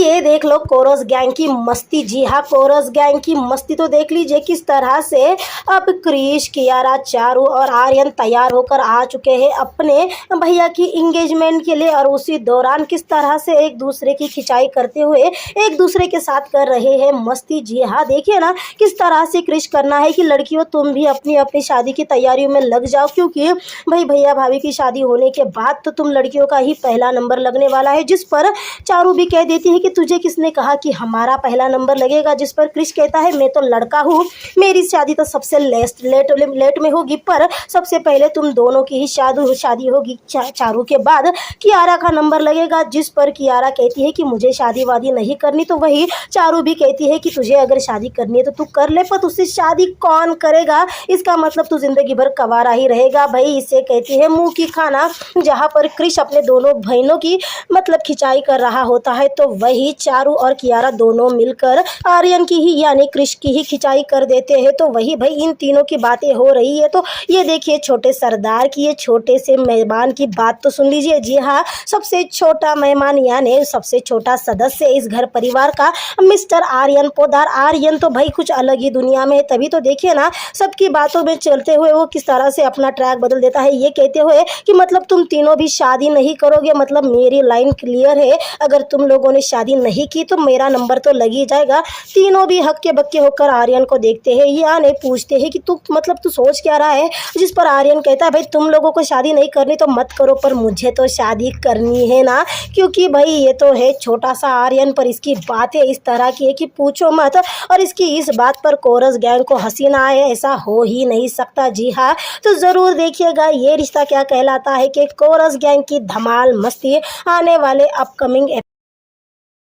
ये देख लो coarse gang की मस्ती। जी हाँ, कोरस गैंग की मस्ती तो देख लीजिए किस तरह से अब क्रिश, कियारा, चारू और आर्यन तैयार होकर आ चुके हैं अपने भैया की इंगेजमेंट के लिए। और उसी दौरान किस तरह से एक दूसरे की खिंचाई करते हुए एक दूसरे के साथ कर रहे हैं मस्ती। जी हाँ, देखिए ना किस तरह से क्रिश करना है कि लड़कियों तुम भी अपनी अपनी शादी की तैयारियों में लग जाओ, क्योंकि भाई भैया भाभी की शादी होने के बाद तो तुम लड़कियों का ही पहला नंबर लगने वाला है। जिस पर चारू भी कह देती है कि तुझे किसने कहा कि हमारा पहला नंबर लगेगा। जिस पर क्रिश कहता है मैं तो लड़का हूँ, मेरी शादी तो सबसे लेट में होगी, पर सबसे पहले तुम दोनों की ही शादी होगी। चारू के बाद कियारा का नंबर लगेगा। जिस पर कियारा कहती है कि मुझे शादी वादी नहीं करनी। तो वही चारू भी कहती है कि तुझे अगर शादी करनी है तो तू कर ले, पर तुझसे शादी कौन करेगा, इसका मतलब तू जिंदगी भर कवारा ही रहेगा। भाई इसे कहती है मुंह की खाना। जहाँ पर क्रिश अपने दोनों बहनों की मतलब खिंचाई कर रहा होता है, तो वही चारू और कियारा दोनों मिलकर आर्यन की ही यानी क्रिश की ही खिंचाई कर देते हैं। तो वही भाई इन तीनों की बातें हो रही है। तो ये देखिए छोटे सरदार की, ये छोटे से मेहमान की बात तो सुन लीजिए। जी हाँ, सबसे छोटा मेहमान यानी सबसे छोटा सदस्य इस घर परिवार का मिस्टर आर्यन पोदार। आर्यन तो भाई कुछ अलग ही दुनिया में है। तभी तो देखिए ना सबकी बातों में चलते हुए वो किस तरह से अपना ट्रैक बदल देता है, ये कहते हुए कि मतलब तुम तीनों भी शादी नहीं करोगे, मतलब मेरी लाइन क्लियर है, अगर तुम लोगों ने शादी नहीं की तो मेरा नंबर तो लग ही जाएगा। तीनों भी हक्के बक्के होकर आर्यन को देखते हैं, यानी पूछते हैं कि तू मतलब तू सोच क्या रहा है। जिस पर आर्यन कहता है भाई तुम लोगों को शादी नहीं करनी तो मत करो, पर मुझे तो शादी करनी है ना, क्योंकि भाई ये तो है छोटा सा आर्यन, पर इसकी बातें इस तरह की है कि पूछो मत। और इसकी इस बात पर कोरस गैंग को हंसी ना आए, ऐसा हो ही नहीं सकता। जी हाँ, तो ज़रूर देखिएगा ये रिश्ता क्या कहलाता है कि कोरस गैंग की धमाल मस्ती आने वाले अपकमिंग